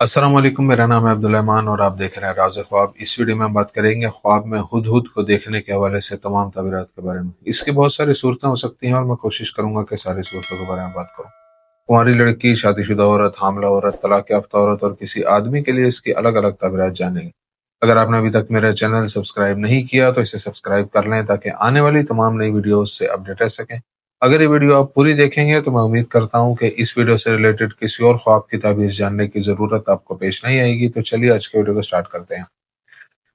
अस्सलाम वालेकुम। मेरा नाम है अब्दुल रहमान और आप देख रहे हैं राज़ ख्वाब। इस वीडियो में हम बात करेंगे ख्वाब में हुदहुद को देखने के हवाले से तमाम तबीरात के बारे में। इसकी बहुत सारी सूरतें हो सकती हैं और मैं कोशिश करूंगा कि सारी सूरतों के बारे में बात करूं। कुंवारी लड़की, शादीशुदा औरत, हामला औरत, तलाक याफ्ता औरत और किसी आदमी के लिए इसकी अलग अलग तबीरात जानेंगे। अगर आपने अभी तक मेरा चैनल सब्सक्राइब नहीं किया तो इसे सब्सक्राइब कर लें ताकि आने वाली तमाम नई वीडियोस से अपडेट रह सकें। अगर ये वीडियो आप पूरी देखेंगे तो मैं उम्मीद करता हूँ कि इस वीडियो से रिलेटेड किसी और ख्वाब की ताबीर जानने की ज़रूरत आपको पेश नहीं आएगी। तो चलिए आज के वीडियो को स्टार्ट करते हैं।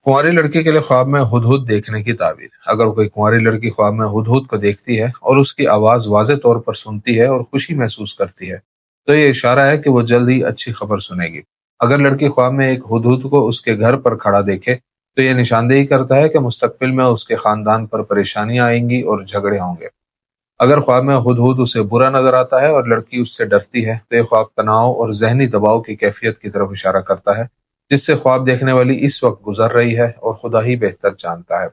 कुंवारी लड़की के लिए ख्वाब में हुदहुद देखने की ताबीर। अगर कोई कुंवारी लड़की ख्वाब में हुदहुद को देखती है और उसकी आवाज़ वाज़े तौर पर सुनती है और खुशी महसूस करती है तो ये इशारा है कि वो जल्द ही अच्छी खबर सुनेगी। अगर लड़की ख्वाब में एक हुदहुद को उसके घर पर खड़ा देखे तो ये निशानदेही करता है कि मुस्तकबिल में उसके खानदान पर परेशानियां आएंगी और झगड़े होंगे। अगर ख्वाब में हुदहुद उसे बुरा नजर आता है और लड़की उससे डरती है तो ये ख्वाब तनाव और जहनी दबाव की कैफियत की तरफ इशारा करता है, जिससे ख्वाब देखने वाली इस वक्त गुजर रही है और खुदा ही बेहतर जानता है।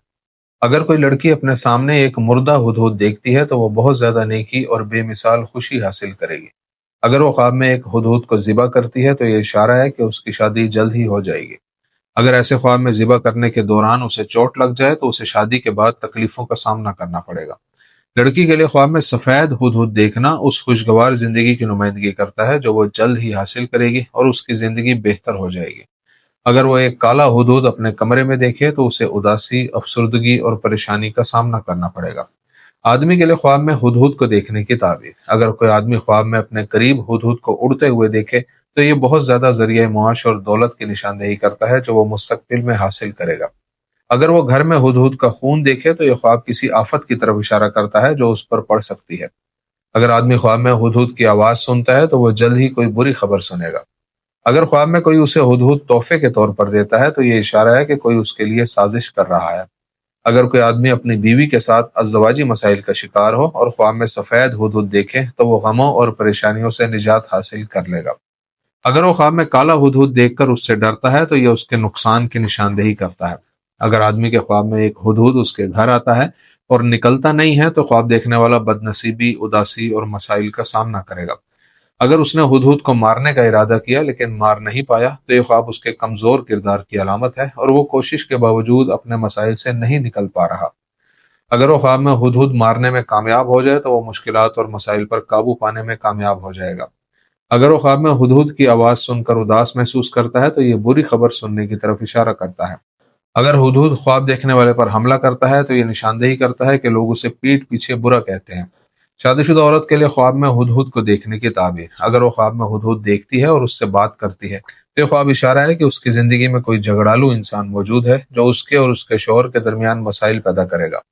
अगर कोई लड़की अपने सामने एक मुर्दा हुदहुद देखती है तो वो बहुत ज्यादा नेकी और बेमिसाल खुशी हासिल करेगी। अगर वो ख्वाब में एक हुदहुद को ज़िबा करती है तो ये इशारा है कि उसकी शादी जल्द ही हो जाएगी। अगर ऐसे ख्वाब में ज़िबा करने के दौरान उसे चोट लग जाए तो उसे शादी के बाद तकलीफों का सामना करना पड़ेगा। लड़की के लिए ख्वाब में सफेद हुदहुद देखना उस खुशगवार जिंदगी की नुमाइंदगी करता है जो वो जल्द ही हासिल करेगी और उसकी जिंदगी बेहतर हो जाएगी। अगर वो एक काला हुदहुद अपने कमरे में देखे तो उसे उदासी, अफसुर्दगी और परेशानी का सामना करना पड़ेगा। आदमी के लिए ख्वाब में हुदहुद को देखने की ताबीर। अगर कोई आदमी ख्वाब में अपने करीब हुदहुद को उड़ते हुए देखे तो ये बहुत ज्यादा जरिया मुआश और दौलत की निशानदेही करता है जो वो मुस्तकबिल में हासिल करेगा। अगर वो घर में हुदहुद का खून देखे तो ये ख्वाब किसी आफत की तरफ इशारा करता है जो उस पर पड़ सकती है। अगर आदमी ख्वाब में हुदहुद की आवाज सुनता है तो वो जल्द ही कोई बुरी खबर सुनेगा। अगर ख्वाब में कोई उसे हुदहुद तोहफे के तौर पर देता है तो ये इशारा है कि कोई उसके लिए साजिश कर रहा है। अगर कोई आदमी अपनी बीवी के साथ अज़दवाजी मसाइल का शिकार हो और ख्वाब में सफेद हुदहुद देखे तो वो गमों और परेशानियों से निजात हासिल कर लेगा। अगर वो ख्वाब में काला हुदहुद देखकर उससे डरता है तो ये उसके नुकसान की निशानदेही करता है। अगर आदमी के ख्वाब में एक हुदहुद उसके घर आता है और निकलता नहीं है तो ख्वाब देखने वाला बदनसीबी, उदासी और मसाइल का सामना करेगा। अगर उसने हुदहुद को मारने का इरादा किया लेकिन मार नहीं पाया तो ये ख्वाब उसके कमजोर किरदार की अलामत है और वो कोशिश के बावजूद अपने मसाइल से नहीं निकल पा रहा। अगर वो ख्वाब में हुदहुद मारने में कामयाब हो जाए तो वो मुश्किलात और मसाइल पर काबू पाने में कामयाब हो जाएगा। अगर वो ख्वाब में हुदहुद की आवाज सुनकर उदास महसूस करता है तो ये बुरी खबर सुनने की तरफ इशारा करता है। अगर हुदहुद ख्वाब देखने वाले पर हमला करता है तो ये निशानदेही करता है कि लोग उसे पीठ पीछे बुरा कहते हैं। शादीशुदा औरत के लिए ख्वाब में हुदहुद को देखने की ताबीर। अगर वो ख्वाब में हुदहुद देखती है और उससे बात करती है तो ये ख्वाब इशारा है कि उसकी जिंदगी में कोई झगड़ालू इंसान मौजूद है जो उसके और उसके शौहर के दरमियान मसाइल पैदा करेगा।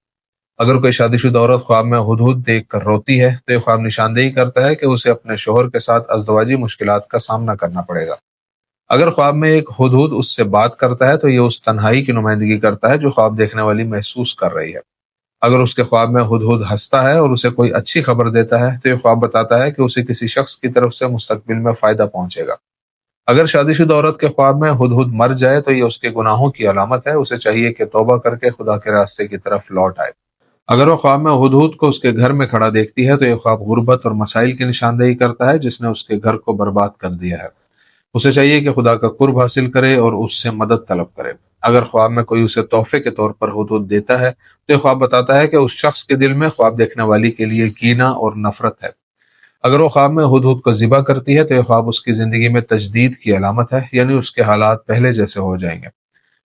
अगर कोई शादीशुदा औरत ख्वाब में हुदहुद देख कर रोती है तो ये ख्वाब निशानदेही करता है कि उसे अपने शौहर के साथ अज़दवाजी मुश्किलात का सामना करना पड़ेगा। अगर ख्वाब में एक हुदहुद उससे बात करता है तो ये उस तन्हाई की नुमाइंदगी करता है जो ख्वाब देखने वाली महसूस कर रही है। अगर उसके ख्वाब में हुदहुद हंसता है और उसे कोई अच्छी खबर देता है तो ये ख्वाब बताता है कि उसे किसी शख्स की तरफ से मुस्तकबिल में फायदा पहुंचेगा। अगर शादीशुदा औरत के ख्वाब में हुदहुद मर जाए तो ये उसके गुनाहों की अलामत है, उसे चाहिए कि तौबा करके खुदा के रास्ते की तरफ लौट आए। अगर वो ख्वाब में हुदहुद को उसके घर में खड़ा देखती है तो ये ख्वाब गुर्बत और मसाइल की निशानदेही करता है जिसने उसके घर को बर्बाद कर दिया है। उसे चाहिए कि खुदा का कुर्ब हासिल करे और उससे मदद तलब करे। अगर ख्वाब में कोई उसे तोहफे के तौर पर हुदहुद देता है तो ये ख्वाब बताता है कि उस शख्स के दिल में ख्वाब देखने वाली के लिए कीना और नफरत है। अगर वो ख्वाब में हुदहुद को ज़िबा करती है तो ये ख्वाब उसकी जिंदगी में तजदीद की अलामत है, यानी उसके हालात पहले जैसे हो जाएंगे।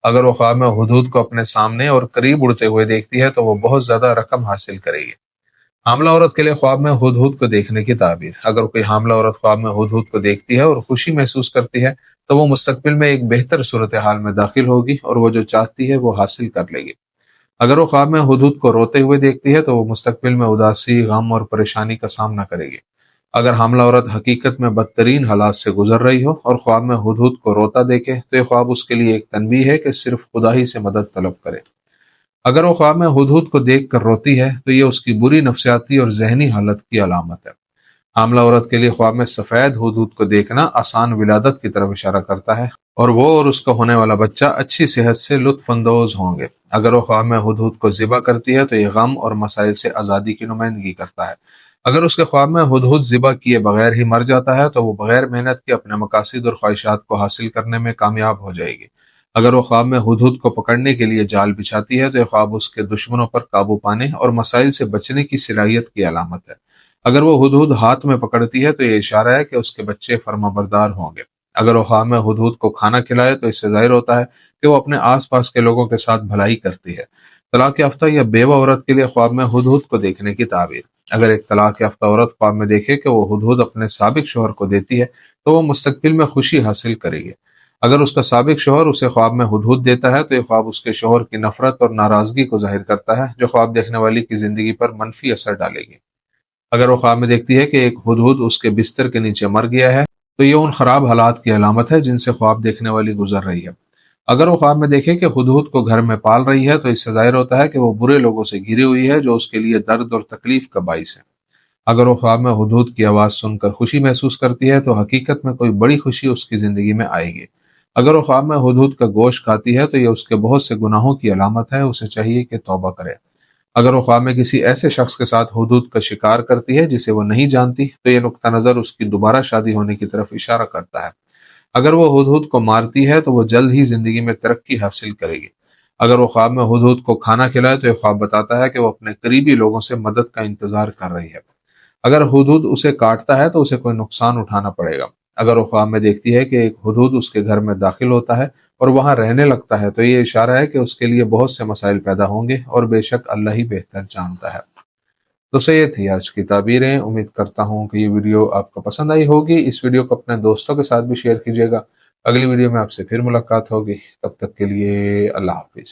अगर वो ख्वाब में हुदहुद को अपने सामने और करीब उड़ते हुए देखती है तो वो बहुत ज्यादा रकम हासिल करेगी। हामला औरत के लिए ख्वाब में हुदहुद को देखने की ताबीर। अगर कोई हामला औरत ख्वाब में हुदहुद को देखती है और खुशी महसूस करती है तो वो मुस्तकबिल में एक बेहतर सूरत हाल में दाखिल होगी और वो जो चाहती है वो हासिल कर लेगी। अगर वो ख्वाब में हुदहुद को रोते हुए देखती है तो वो मुस्तकबिल में उदासी, गम और परेशानी का सामना करेगी। अगर हामला औरत हकीकत में बदतरीन हालात से गुजर रही हो और ख्वाब में हुदहुद को रोता देखे तो ये ख्वाब उसके लिए एक तनबीह है कि सिर्फ खुदा ही से मदद तलब करे। अगर वो ख्वाब में हुदहुद को देख कर रोती है तो ये उसकी बुरी नफ्सियाती और जहनी हालत की अलामत है। हामला औरत के लिए ख्वाब में सफेद हुदहुद को देखना आसान विलादत की तरफ इशारा करता है और वो और उसका होने वाला बच्चा अच्छी सेहत से लुत्फ अंदोज होंगे। अगर वो ख्वाब में हुदहुद को ज़िबा करती है तो ये गम और मसाइल से आज़ादी की नुमाइंदगी करता है। اگر اس کے خواب میں ہدہد ذبح کیے بغیر ہی مر جاتا ہے تو وہ بغیر محنت کے اپنے مقاصد اور خواہشات کو حاصل کرنے میں کامیاب ہو جائے گی۔ اگر وہ خواب میں ہدہد کو پکڑنے کے لیے جال بچھاتی ہے تو یہ خواب اس کے دشمنوں پر قابو پانے اور مسائل سے بچنے کی صلاحیت کی علامت ہے۔ اگر وہ ہدہد ہاتھ میں پکڑتی ہے تو یہ اشارہ ہے کہ اس کے بچے فرما بردار ہوں گے۔ اگر وہ خواب میں ہدہد کو کھانا کھلائے تو اس سے ظاہر ہوتا ہے کہ وہ اپنے آس پاس کے لوگوں کے ساتھ بھلائی کرتی ہے۔ طلاق یافتہ یا بیوہ عورت کے لیے خواب میں ہدہد کو دیکھنے کی تعبیر۔ اگر ایک طلاق یافتہ عورت خواب میں دیکھے کہ وہ ہدہد اپنے سابق شوہر کو دیتی ہے تو وہ مستقبل میں خوشی حاصل کرے گی۔ اگر اس کا سابق شوہر اسے خواب میں ہدہد دیتا ہے تو یہ خواب اس کے شوہر کی نفرت اور ناراضگی کو ظاہر کرتا ہے، جو خواب دیکھنے والی کی زندگی پر منفی اثر ڈالے گی۔ اگر وہ خواب میں دیکھتی ہے کہ ایک ہدہد اس کے بستر کے نیچے مر گیا ہے تو یہ ان خراب حالات کی علامت ہے جن سے خواب دیکھنے والی گزر رہی ہے۔ اگر وہ خواب میں دیکھے کہ ہدہد کو گھر میں پال رہی ہے تو اس سے ظاہر ہوتا ہے کہ وہ برے لوگوں سے گھری ہوئی ہے جو اس کے لیے درد اور تکلیف کا باعث ہے۔ اگر وہ خواب میں ہدہد کی آواز سن کر خوشی محسوس کرتی ہے تو حقیقت میں کوئی بڑی خوشی اس کی زندگی میں آئے گی۔ اگر وہ خواب میں ہدہد کا گوشت کھاتی ہے تو یہ اس کے بہت سے گناہوں کی علامت ہے، اسے چاہیے کہ توبہ کرے۔ اگر وہ خواب میں کسی ایسے شخص کے ساتھ حدود کا شکار کرتی ہے جسے وہ نہیں جانتی تو یہ نقطہ نظر اس کی دوبارہ شادی ہونے کی طرف اشارہ کرتا ہے۔ اگر وہ ہدہد کو مارتی ہے تو وہ جلد ہی زندگی میں ترقی حاصل کرے گی۔ اگر وہ خواب میں ہدہد کو کھانا کھلائے تو یہ خواب بتاتا ہے کہ وہ اپنے قریبی لوگوں سے مدد کا انتظار کر رہی ہے۔ اگر ہدہد اسے کاٹتا ہے تو اسے کوئی نقصان اٹھانا پڑے گا۔ اگر وہ خواب میں دیکھتی ہے کہ ایک ہدہد اس کے گھر میں داخل ہوتا ہے اور وہاں رہنے لگتا ہے تو یہ اشارہ ہے کہ اس کے لیے بہت سے مسائل پیدا ہوں گے، اور بے شک اللہ ہی بہتر جانتا ہے۔ تو یہ تھی آج کی تعبیریں۔ امید کرتا ہوں کہ یہ ویڈیو آپ کو پسند آئی ہوگی۔ اس ویڈیو کو اپنے دوستوں کے ساتھ بھی شیئر کیجیے گا۔ اگلی ویڈیو میں آپ سے پھر ملاقات ہوگی، تب تک کے لیے اللہ حافظ۔